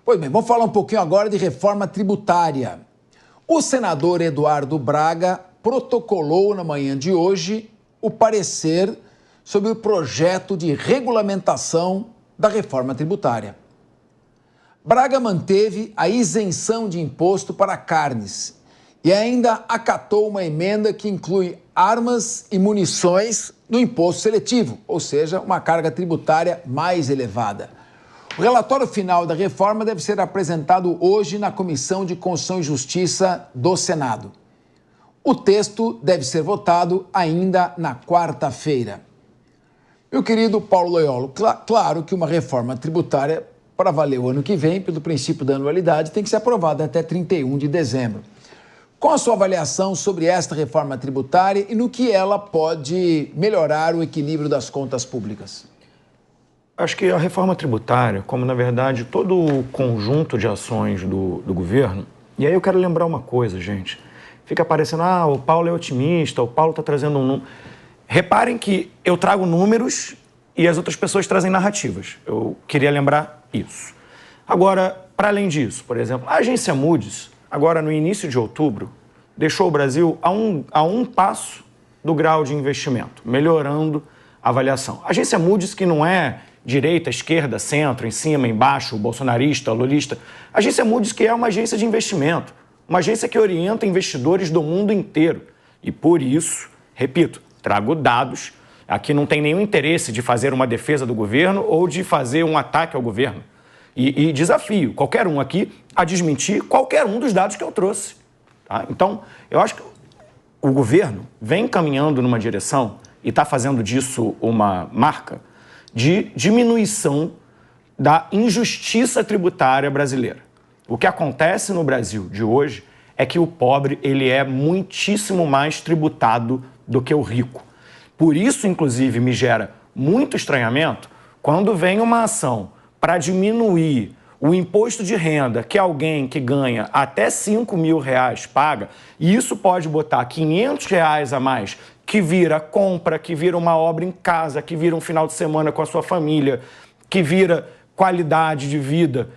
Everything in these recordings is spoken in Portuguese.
Pois bem, vamos falar um pouquinho agora de reforma tributária. O senador Eduardo Braga protocolou na manhã de hoje o parecer sobre o projeto de regulamentação da reforma tributária. Braga manteve a isenção de imposto para carnes e ainda acatou uma emenda que inclui armas e munições no imposto seletivo, ou seja, uma carga tributária mais elevada. O relatório final da reforma deve ser apresentado hoje na Comissão de Constituição e Justiça do Senado. O texto deve ser votado ainda na quarta-feira. Meu querido Paulo Loiolo, claro que uma reforma tributária, para valer o ano que vem, pelo princípio da anualidade, tem que ser aprovada até 31 de dezembro. Qual a sua avaliação sobre esta reforma tributária e no que ela pode melhorar o equilíbrio das contas públicas? Acho que a reforma tributária, como na verdade todo o conjunto de ações do governo, e aí eu quero lembrar uma coisa, gente, fica parecendo, o Paulo é otimista, o Paulo está trazendo um número. Reparem que eu trago números e as outras pessoas trazem narrativas. Eu queria lembrar isso. Agora, para além disso, por exemplo, a agência Moody's, agora no início de outubro, deixou o Brasil a um passo do grau de investimento, melhorando a avaliação. A agência Moody's, que não é direita, esquerda, centro, em cima, embaixo, bolsonarista, lulista. A agência Moody's, que é uma agência de investimento, uma agência que orienta investidores do mundo inteiro. E por isso, repito, trago dados. Aqui não tem nenhum interesse de fazer uma defesa do governo ou de fazer um ataque ao governo. E desafio qualquer um aqui a desmentir qualquer um dos dados que eu trouxe. Tá? Então, eu acho que o governo vem caminhando numa direção e está fazendo disso uma marca de diminuição da injustiça tributária brasileira. O que acontece no Brasil de hoje é que o pobre ele é muitíssimo mais tributado do que o rico. Por isso, inclusive, me gera muito estranhamento quando vem uma ação para diminuir o imposto de renda que alguém que ganha até R$5.000 paga, e isso pode botar R$500 a mais, que vira compra, que vira uma obra em casa, que vira um final de semana com a sua família, que vira qualidade de vida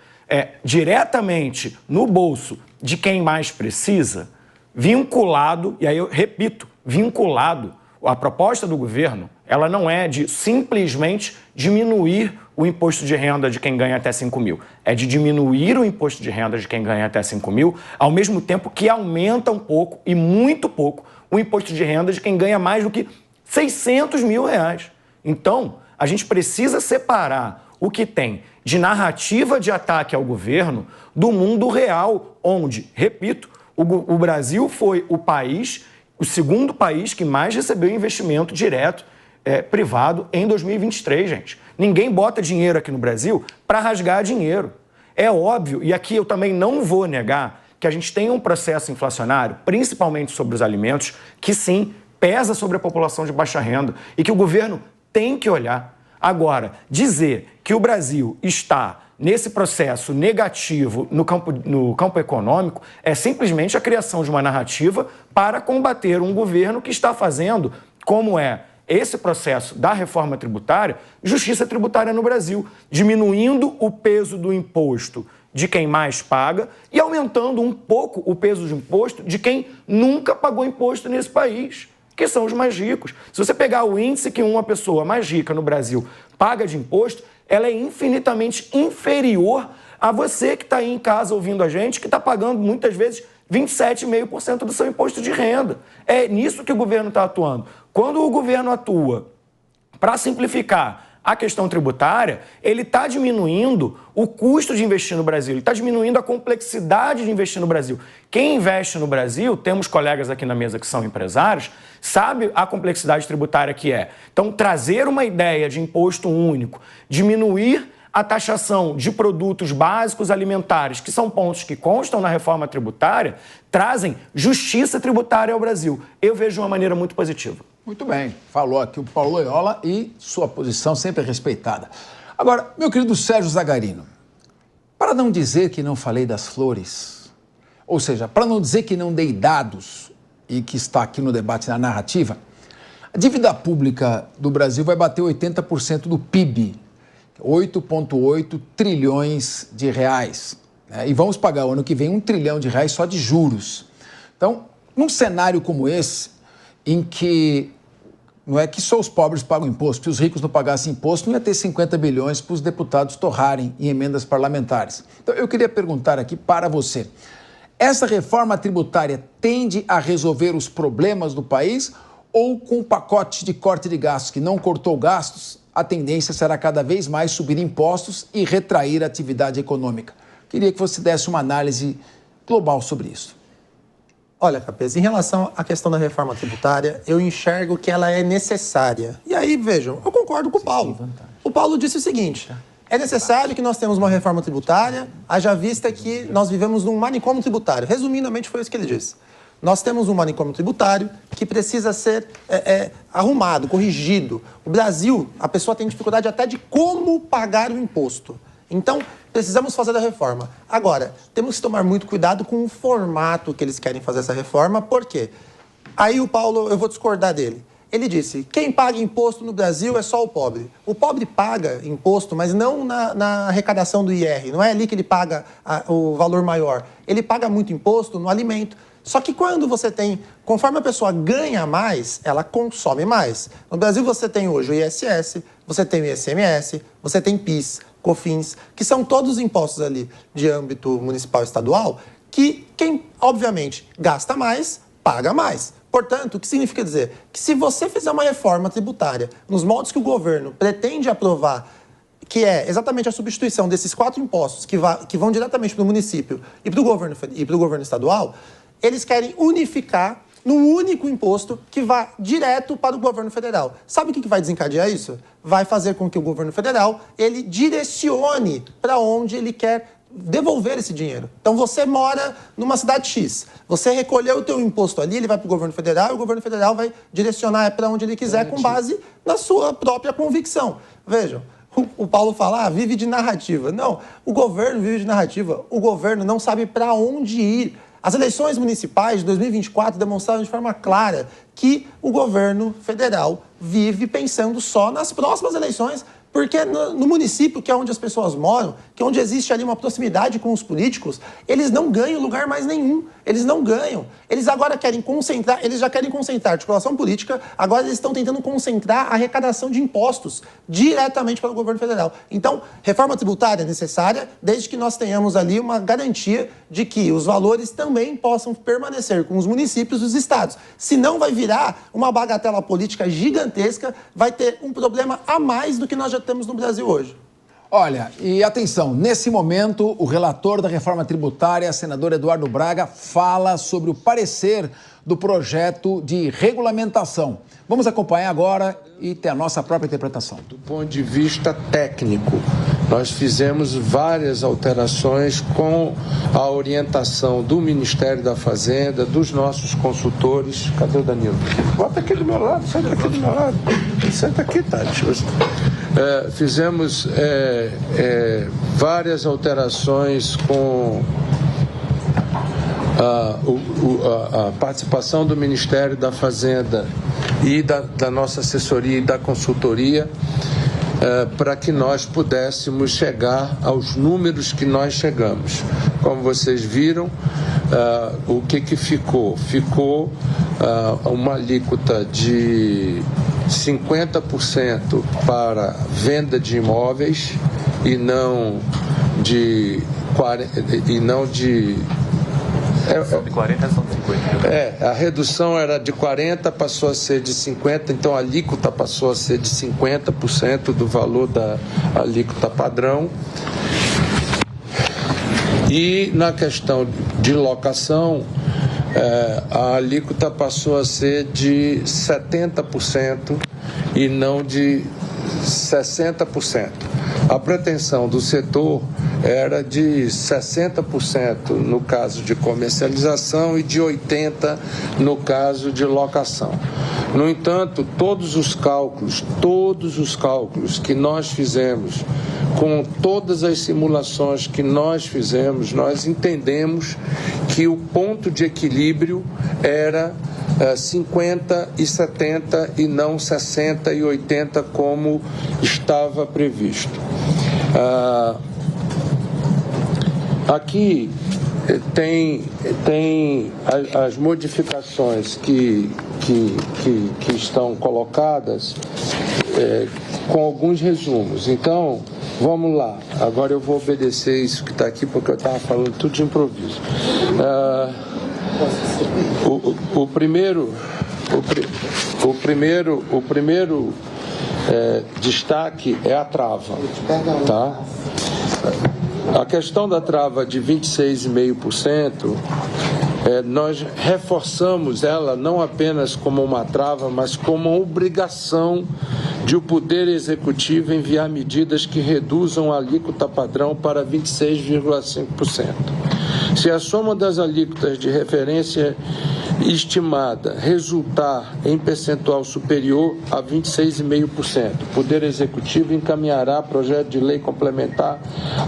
diretamente no bolso de quem mais precisa, vinculado, e aí eu repito, vinculado, a proposta do governo, ela não é de simplesmente diminuir o imposto de renda de quem ganha até 5 mil. É de diminuir o imposto de renda de quem ganha até 5 mil, ao mesmo tempo que aumenta um pouco, e muito pouco, o imposto de renda de quem ganha mais do que R$600 mil. Então, a gente precisa separar o que tem de narrativa de ataque ao governo do mundo real, onde, repito, o Brasil foi o segundo país que mais recebeu investimento direto privado em 2023, gente. Ninguém bota dinheiro aqui no Brasil para rasgar dinheiro. É óbvio, e aqui eu também não vou negar, que a gente tem um processo inflacionário, principalmente sobre os alimentos, que sim, pesa sobre a população de baixa renda e que o governo tem que olhar. Agora, dizer que o Brasil está nesse processo negativo no campo econômico é simplesmente a criação de uma narrativa para combater um governo que está fazendo, como é esse processo da reforma tributária, justiça tributária no Brasil, diminuindo o peso do imposto de quem mais paga e aumentando um pouco o peso do imposto de quem nunca pagou imposto nesse país, que são os mais ricos. Se você pegar o índice que uma pessoa mais rica no Brasil paga de imposto, ela é infinitamente inferior a você que está aí em casa ouvindo a gente, que está pagando muitas vezes 27,5% do seu imposto de renda. É nisso que o governo está atuando. Quando o governo atua para simplificar a questão tributária, ele está diminuindo o custo de investir no Brasil, ele está diminuindo a complexidade de investir no Brasil. Quem investe no Brasil, temos colegas aqui na mesa que são empresários, sabe a complexidade tributária que é. Então, trazer uma ideia de imposto único, diminuir a taxação de produtos básicos alimentares, que são pontos que constam na reforma tributária, trazem justiça tributária ao Brasil. Eu vejo de uma maneira muito positiva. Muito bem, falou aqui o Paulo Loyola e sua posição sempre respeitada. Agora, meu querido Sérgio Zagarino, para não dizer que não falei das flores, ou seja, para não dizer que não dei dados e que está aqui no debate na narrativa, a dívida pública do Brasil vai bater 80% do PIB, 8,8 trilhões de reais. Né? E vamos pagar o ano que vem 1 trilhão de reais só de juros. Então, num cenário como esse, em que não é que só os pobres pagam imposto, se os ricos não pagassem imposto, não ia ter 50 bilhões para os deputados torrarem em emendas parlamentares. Então, eu queria perguntar aqui para você, essa reforma tributária tende a resolver os problemas do país ou com o pacote de corte de gastos que não cortou gastos, a tendência será cada vez mais subir impostos e retrair a atividade econômica? Queria que você desse uma análise global sobre isso. Olha, Capês, em relação à questão da reforma tributária, eu enxergo que ela é necessária. E aí, vejam, eu concordo com o Paulo. O Paulo disse o seguinte, é necessário que nós tenhamos uma reforma tributária, haja vista que nós vivemos num manicômio tributário. Resumidamente, foi isso que ele disse. Nós temos um manicômio tributário que precisa ser arrumado, corrigido. O Brasil, a pessoa tem dificuldade até de como pagar o imposto. Então, precisamos fazer a reforma. Agora, temos que tomar muito cuidado com o formato que eles querem fazer essa reforma. Por quê? Aí o Paulo, eu vou discordar dele. Ele disse, quem paga imposto no Brasil é só o pobre. O pobre paga imposto, mas não na arrecadação do IR. Não é ali que ele paga o valor maior. Ele paga muito imposto no alimento. Só que quando você tem, conforme a pessoa ganha mais, ela consome mais. No Brasil você tem hoje o ISS, você tem o ICMS, você tem PIS, COFINS, que são todos impostos ali de âmbito municipal e estadual, que quem, obviamente, gasta mais, paga mais. Portanto, o que significa dizer? Que se você fizer uma reforma tributária nos moldes que o governo pretende aprovar, que é exatamente a substituição desses 4 impostos que vão diretamente para o município e para o governo estadual, eles querem unificar num único imposto que vá direto para o governo federal. Sabe o que vai desencadear isso? Vai fazer com que o governo federal ele direcione para onde ele quer devolver esse dinheiro. Então você mora numa cidade X, você recolheu o teu imposto ali, ele vai para o governo federal e o governo federal vai direcionar para onde ele quiser com base na sua própria convicção. Vejam, o Paulo fala, vive de narrativa. Não, o governo vive de narrativa, o governo não sabe para onde ir. As eleições municipais de 2024 demonstraram de forma clara que o governo federal vive pensando só nas próximas eleições, porque no município, que é onde as pessoas moram, que é onde existe ali uma proximidade com os políticos, eles não ganham lugar mais nenhum. Eles não ganham. Eles agora querem concentrar, eles já querem concentrar a articulação política, agora eles estão tentando concentrar a arrecadação de impostos diretamente para o governo federal. Então, reforma tributária é necessária, desde que nós tenhamos ali uma garantia de que os valores também possam permanecer com os municípios e os estados. Senão vai virar uma bagatela política gigantesca, vai ter um problema a mais do que nós já temos no Brasil hoje. Olha, e atenção, nesse momento, o relator da reforma tributária, senador Eduardo Braga, fala sobre o parecer do projeto de regulamentação. Vamos acompanhar agora e ter a nossa própria interpretação. Do ponto de vista técnico, nós fizemos várias alterações com a orientação do Ministério da Fazenda, dos nossos consultores. Cadê o Danilo? Bota aqui do meu lado, senta aqui do meu lado. Senta aqui, Tati. Fizemos várias alterações com a participação do Ministério da Fazenda e da nossa assessoria e da consultoria para que nós pudéssemos chegar aos números que nós chegamos. Como vocês viram, o que ficou? Ficou uma alíquota de 50% para venda de imóveis e não de 40 são 50. A redução era de 40, passou a ser de 50, então a alíquota passou a ser de 50% do valor da alíquota padrão. E na questão de locação, a alíquota passou a ser de 70% e não de 60%. A pretensão do setor era de 60% no caso de comercialização e de 80% no caso de locação. No entanto, todos os cálculos que nós fizemos, com todas as simulações que nós fizemos, nós entendemos que o ponto de equilíbrio era 50 e 70 e não 60 e 80 como estava previsto. Aqui tem as modificações que estão colocadas com alguns resumos. Então, vamos lá. Agora eu vou obedecer isso que está aqui, porque eu estava falando tudo de improviso. O primeiro destaque é a trava, tá? A questão da trava de 26,5%, nós reforçamos ela não apenas como uma trava, mas como uma obrigação de o Poder Executivo enviar medidas que reduzam a alíquota padrão para 26,5%. Se a soma das alíquotas de referência estimada resultar em percentual superior a 26,5%, o Poder Executivo encaminhará projeto de lei complementar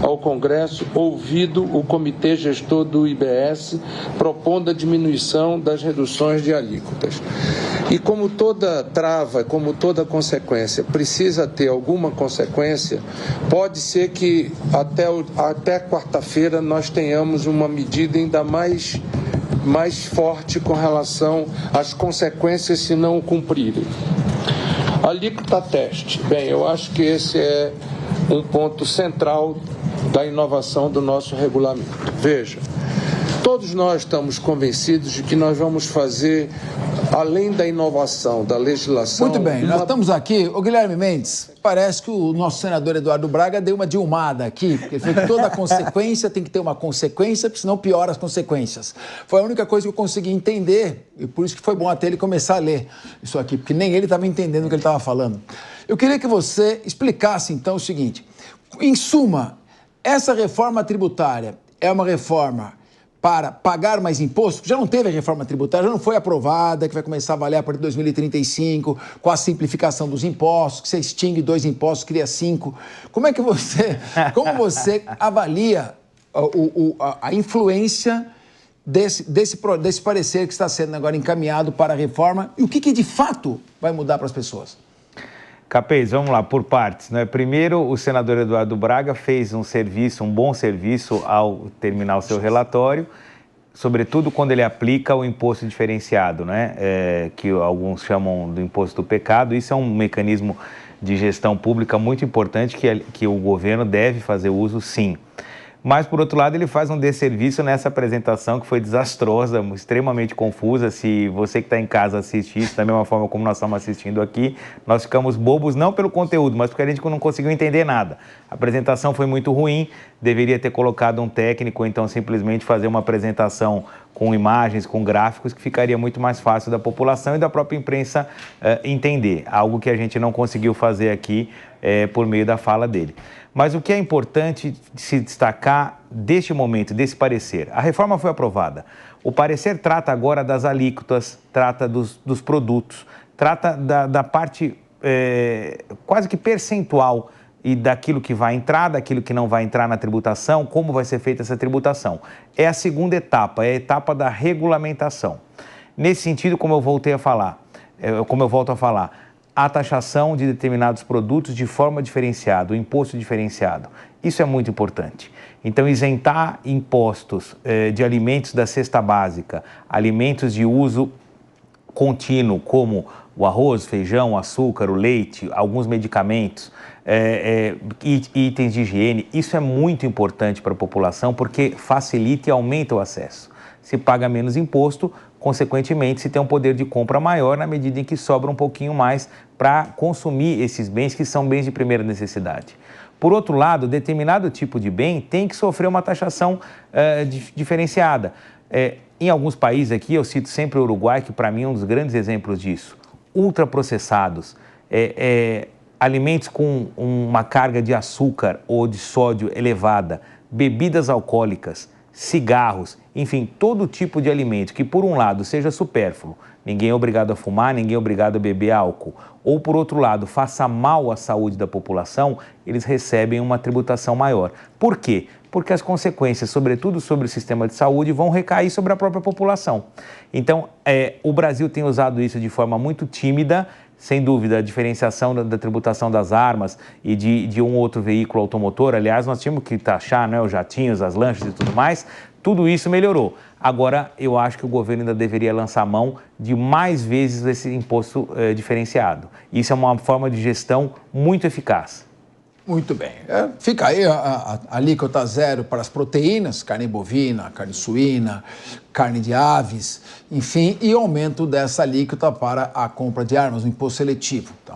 ao Congresso, ouvido o Comitê Gestor do IBS, propondo a diminuição das reduções de alíquotas. E como toda trava, como toda consequência, precisa ter alguma consequência, pode ser que até quarta-feira nós tenhamos uma medida ainda mais forte com relação às consequências se não o cumprirem. Alíquota teste. Bem, eu acho que esse é um ponto central da inovação do nosso regulamento. Veja, todos nós estamos convencidos de que nós vamos fazer, além da inovação, da legislação... Muito bem, nós estamos aqui. Ô Guilherme Mendes, parece que o nosso senador Eduardo Braga deu uma dilmada aqui, porque ele falou que toda consequência tem que ter uma consequência, porque senão piora as consequências. Foi a única coisa que eu consegui entender, e por isso que foi bom até ele começar a ler isso aqui, porque nem ele estava entendendo o que ele estava falando. Eu queria que você explicasse, então, o seguinte. Em suma, essa reforma tributária é uma reforma para pagar mais imposto? Já não teve a reforma tributária, já não foi aprovada, que vai começar a valer a partir de 2035, com a simplificação dos impostos, que você extingue 2 impostos, cria 5. Como você avalia a influência desse parecer que está sendo agora encaminhado para a reforma e o que de fato vai mudar para as pessoas? Capês, vamos lá, por partes, né? Primeiro, o senador Eduardo Braga fez um bom serviço ao terminar o seu relatório, sobretudo quando ele aplica o imposto diferenciado, né? Que alguns chamam do imposto do pecado. Isso é um mecanismo de gestão pública muito importante que o governo deve fazer uso, sim. Mas, por outro lado, ele faz um desserviço nessa apresentação que foi desastrosa, extremamente confusa. Se você que está em casa assiste isso, da mesma forma como nós estamos assistindo aqui, nós ficamos bobos não pelo conteúdo, mas porque a gente não conseguiu entender nada. A apresentação foi muito ruim, deveria ter colocado um técnico, ou então simplesmente fazer uma apresentação com imagens, com gráficos, que ficaria muito mais fácil da população e da própria imprensa entender. Algo que a gente não conseguiu fazer aqui por meio da fala dele. Mas o que é importante se destacar deste momento, desse parecer? A reforma foi aprovada. O parecer trata agora das alíquotas, trata dos produtos, trata da parte quase que percentual e daquilo que vai entrar, daquilo que não vai entrar na tributação, como vai ser feita essa tributação. É a segunda etapa, é a etapa da regulamentação. Nesse sentido, como eu volto a falar, a taxação de determinados produtos de forma diferenciada, o imposto diferenciado. Isso é muito importante. Então, isentar impostos de alimentos da cesta básica, alimentos de uso contínuo, como o arroz, feijão, o açúcar, o leite, alguns medicamentos, itens de higiene, isso é muito importante para a população porque facilita e aumenta o acesso. Se paga menos imposto, consequentemente, se tem um poder de compra maior na medida em que sobra um pouquinho mais para consumir esses bens que são bens de primeira necessidade. Por outro lado, determinado tipo de bem tem que sofrer uma taxação diferenciada. Em alguns países aqui, eu cito sempre o Uruguai, que para mim é um dos grandes exemplos disso. Ultraprocessados, alimentos com uma carga de açúcar ou de sódio elevada, bebidas alcoólicas, cigarros, enfim, todo tipo de alimento que, por um lado, seja supérfluo, ninguém é obrigado a fumar, ninguém é obrigado a beber álcool, ou, por outro lado, faça mal à saúde da população, eles recebem uma tributação maior. Por quê? Porque as consequências, sobretudo sobre o sistema de saúde, vão recair sobre a própria população. Então, o Brasil tem usado isso de forma muito tímida, sem dúvida, a diferenciação da tributação das armas e de um outro veículo automotor. Aliás, nós tínhamos que taxar, né, os jatinhos, as lanchas e tudo mais. Tudo isso melhorou. Agora, eu acho que o governo ainda deveria lançar mão de mais vezes esse imposto diferenciado. Isso é uma forma de gestão muito eficaz. Muito bem. Fica aí a alíquota zero para as proteínas, carne bovina, carne suína, carne de aves, enfim, e aumento dessa alíquota para a compra de armas, o imposto seletivo. Então,